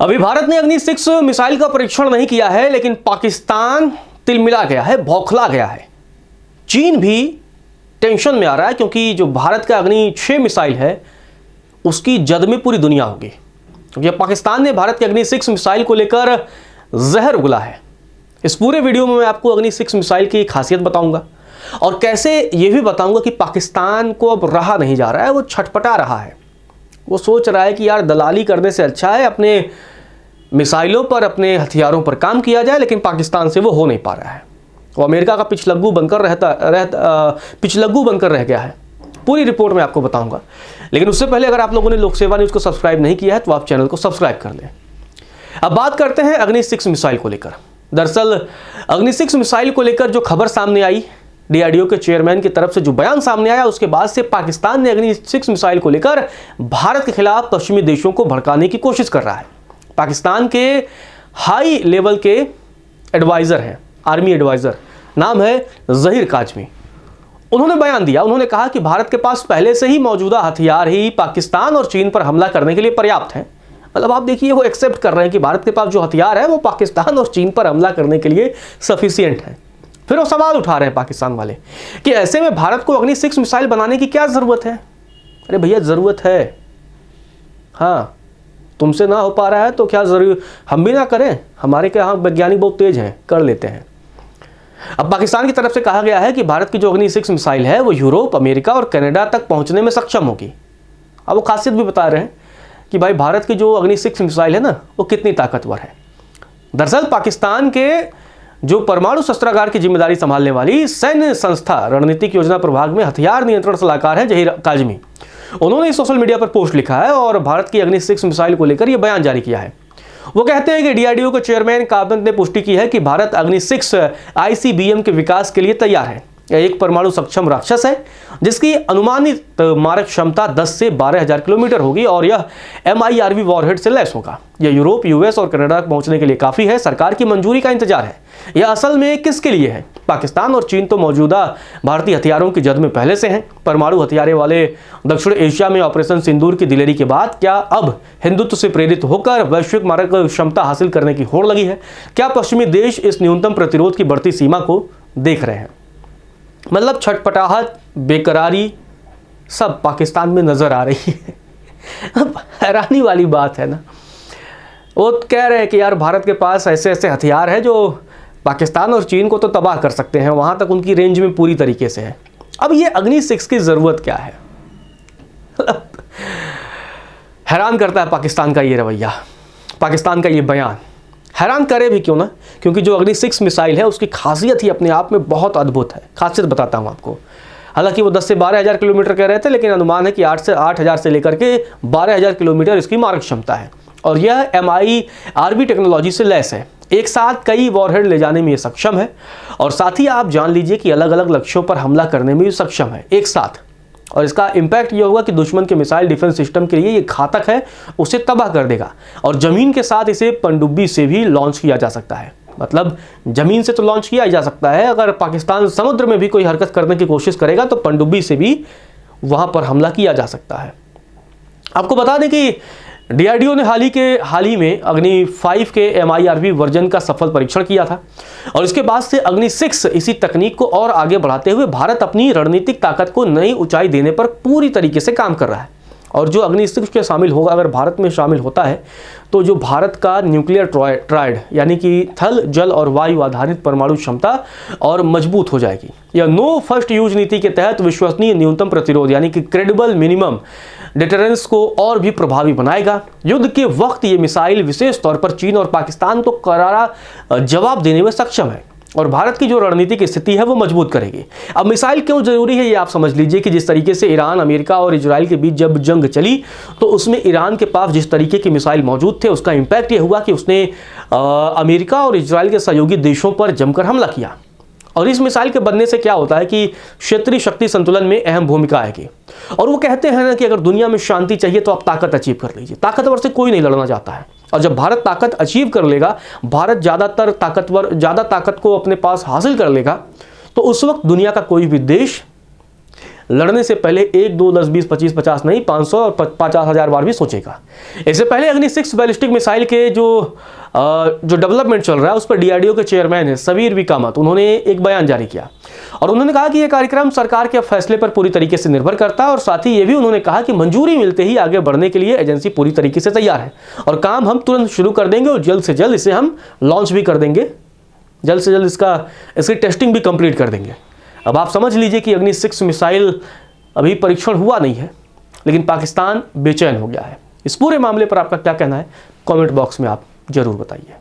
अभी भारत ने अग्नि 6 मिसाइल का परीक्षण नहीं किया है, लेकिन पाकिस्तान तिलमिला गया है, बौखला गया है। चीन भी टेंशन में आ रहा है क्योंकि जो भारत का अग्नि 6 मिसाइल है उसकी जद में पूरी दुनिया होगी, क्योंकि पाकिस्तान ने भारत के अग्नि 6 मिसाइल को लेकर जहर उगला है। इस पूरे वीडियो में मैं आपको अग्नि 6 मिसाइल की खासियत बताऊंगा और कैसे ये भी बताऊंगा कि पाकिस्तान को अब रहा नहीं जा रहा है, वो छटपटा रहा है। वो सोच रहा है कि यार दलाली करने से अच्छा है अपने मिसाइलों पर, अपने हथियारों पर काम किया जाए, लेकिन पाकिस्तान से वो हो नहीं पा रहा है। वो अमेरिका का पिछलग्गू बनकर रह गया है। पूरी रिपोर्ट में आपको बताऊंगा, लेकिन उससे पहले अगर आप लोगों ने लोक सेवा न्यूज़ को सब्सक्राइब नहीं किया है तो आप चैनल को सब्सक्राइब कर लें। अब बात करते हैं अग्नि 6 मिसाइल को लेकर। दरअसल अग्नि 6 मिसाइल को लेकर जो खबर सामने आई, डीआरडीओ के चेयरमैन की तरफ से जो बयान सामने आया, उसके बाद से पाकिस्तान ने अग्नि 6 मिसाइल को लेकर भारत के खिलाफ पश्चिमी देशों को भड़काने की कोशिश कर रहा है। पाकिस्तान के हाई लेवल के एडवाइजर हैं, आर्मी एडवाइजर, नाम है ज़हीर काज़मी। उन्होंने बयान दिया, उन्होंने कहा कि भारत के पास पहले से ही मौजूदा हथियार ही पाकिस्तान और चीन पर हमला करने के लिए पर्याप्त हैं। मतलब आप देखिए, वो एक्सेप्ट कर रहे हैं कि भारत के पास जो हथियार है वो पाकिस्तान और चीन पर हमला करने के लिए सफिशिएंट है। फिर वो सवाल उठा रहे हैं पाकिस्तान वाले कि ऐसे में भारत को अग्नि 6 मिसाइल बनाने की क्या ज़रूरत है। अरे भैया ज़रूरत है, हाँ, तुमसे ना हो पा रहा है तो क्या ज़रूर हम भी ना करें, हमारे के यहाँ वैज्ञानिक बहुत तेज हैं, कर लेते हैं। अब पाकिस्तान की तरफ से कहा गया है कि भारत की जो अग्नि 6 मिसाइल है वो यूरोप, अमेरिका और कनाडा तक पहुँचने में सक्षम होगी। अब वो खासियत भी बता रहे हैं कि भाई भारत की जो अग्नि 6 मिसाइल है ना वो कितनी ताकतवर है। दरअसल पाकिस्तान के जो परमाणु शस्त्रागार की जिम्मेदारी संभालने वाली सैन्य संस्था रणनीतिक योजना प्रभाग में हथियार नियंत्रण सलाहकार है ज़हीर काज़मी। उन्होंने सोशल मीडिया पर पोस्ट लिखा है और भारत की अग्नि 6 मिसाइल को लेकर यह बयान जारी किया है। वो कहते हैं कि डीआरडीओ के चेयरमैन काबंद ने पुष्टि की है कि भारत अग्नि 6 आईसीबीएम के विकास के लिए तैयार है। यह एक परमाणु सक्षम राक्षस है जिसकी अनुमानित मारक क्षमता 10 से 12,000 किलोमीटर होगी और यह MIRV वॉरहेड से लैस होगा। यह यूरोप, यूएस और कनाडा तक पहुंचने के लिए काफ़ी है। सरकार की मंजूरी का इंतजार है। यह असल में किसके लिए है? पाकिस्तान और चीन तो मौजूदा भारतीय हथियारों की जद में पहले से हैं। परमाणु हथियारे वाले दक्षिण एशिया में ऑपरेशन सिंदूर की दिलेरी के बाद क्या अब हिंदुत्व से प्रेरित होकर वैश्विक मारक क्षमता हासिल करने की होड़ लगी है? क्या पश्चिमी देश इस न्यूनतम प्रतिरोध की बढ़ती सीमा को देख रहे हैं? मतलब छटपटाहट, बेकरारी सब पाकिस्तान में नजर आ रही है। अब हैरानी वाली बात है ना, वो कह रहे हैं कि यार भारत के पास ऐसे ऐसे हथियार हैं जो पाकिस्तान और चीन को तो तबाह कर सकते हैं, वहां तक उनकी रेंज में पूरी तरीके से है। अब ये अग्नि 6 की जरूरत क्या है? हैरान करता है पाकिस्तान का ये रवैया, पाकिस्तान का ये बयान। हैरान करे भी क्यों ना, क्योंकि जो अग्नि 6 मिसाइल है उसकी खासियत ही अपने आप में बहुत अद्भुत है। खासियत बताता हूं आपको। हालांकि वो 10 से 12,000 किलोमीटर कह रहे थे, लेकिन अनुमान है कि 8,000 से लेकर के 12,000 किलोमीटर इसकी मारक क्षमता है और यह MIRV टेक्नोलॉजी से लैस है। एक साथ कई वॉरहेड ले जाने में ये सक्षम है और साथ ही आप जान लीजिए कि अलग अलग लक्ष्यों पर हमला करने में भी सक्षम है एक साथ। और इसका इम्पैक्ट ये होगा कि दुश्मन के मिसाइल डिफेंस सिस्टम के लिए ये घातक है, उसे तबाह कर देगा। और ज़मीन के साथ इसे पनडुब्बी से भी लॉन्च किया जा सकता है। मतलब ज़मीन से तो लॉन्च किया जा सकता है, अगर पाकिस्तान समुद्र में भी कोई हरकत करने की कोशिश करेगा तो पनडुब्बी से भी वहाँ पर हमला किया जा सकता है। आपको बता दें कि डीआरडीओ ने हाल ही में अग्नि 5 के MIRV वर्जन का सफल परीक्षण किया था और इसके बाद से अग्नि 6 इसी तकनीक को और आगे बढ़ाते हुए भारत अपनी रणनीतिक ताकत को नई ऊंचाई देने पर पूरी तरीके से काम कर रहा है। और जो अग्नि 6 के शामिल होगा, अगर भारत में शामिल होता है तो जो भारत का न्यूक्लियर ट्राइड यानी कि थल, जल और वायु आधारित परमाणु क्षमता और मजबूत हो जाएगी। यह नो फर्स्ट यूज नीति के तहत विश्वसनीय न्यूनतम प्रतिरोध यानी कि क्रेडिबल मिनिमम डिटरेंस को और भी प्रभावी बनाएगा। युद्ध के वक्त ये मिसाइल विशेष तौर पर चीन और पाकिस्तान को करारा जवाब देने में सक्षम है और भारत की जो रणनीतिक स्थिति है वो मजबूत करेगी। अब मिसाइल क्यों जरूरी है ये आप समझ लीजिए कि जिस तरीके से ईरान, अमेरिका और इजराइल के बीच जब जंग चली तो उसमें ईरान के पास जिस तरीके के मिसाइल मौजूद थे उसका इम्पैक्ट ये हुआ कि उसने अमेरिका और इजराइल के सहयोगी देशों पर जमकर हमला किया। और इस मिसाइल के बनने से क्या होता है कि क्षेत्रीय शक्ति संतुलन में अहम भूमिका आएगी। और वो कहते हैं ना कि अगर दुनिया में शांति चाहिए तो आप ताकत अचीव कर लीजिए। ताकतवर से कोई नहीं लड़ना चाहता है और जब भारत ताकत अचीव कर लेगा, भारत ज़्यादा ताकत को अपने पास हासिल कर लेगा तो उस वक्त दुनिया का कोई भी देश लड़ने से पहले 1, 2, 10, 20, 25, 50 नहीं 500 और 50,000 बार भी सोचेगा। इससे पहले अग्नि 6 बैलिस्टिक मिसाइल के जो डेवलपमेंट चल रहा है उस पर डीआरडीओ के चेयरमैन है सबीर बी कामत, उन्होंने एक बयान जारी किया और उन्होंने कहा कि यह कार्यक्रम सरकार के फैसले पर पूरी तरीके से निर्भर करता है और साथ ही ये भी उन्होंने कहा कि मंजूरी मिलते ही आगे बढ़ने के लिए एजेंसी पूरी तरीके से तैयार है और काम हम तुरंत शुरू कर देंगे और जल्द से जल्द इसे हम लॉन्च भी कर देंगे, जल्द से जल्द इसकी टेस्टिंग भी कंप्लीट कर देंगे। अब आप समझ लीजिए कि अग्नि 6 मिसाइल अभी परीक्षण हुआ नहीं है, लेकिन पाकिस्तान बेचैन हो गया है। इस पूरे मामले पर आपका क्या कहना है, कमेंट बॉक्स में आप जरूर बताइए।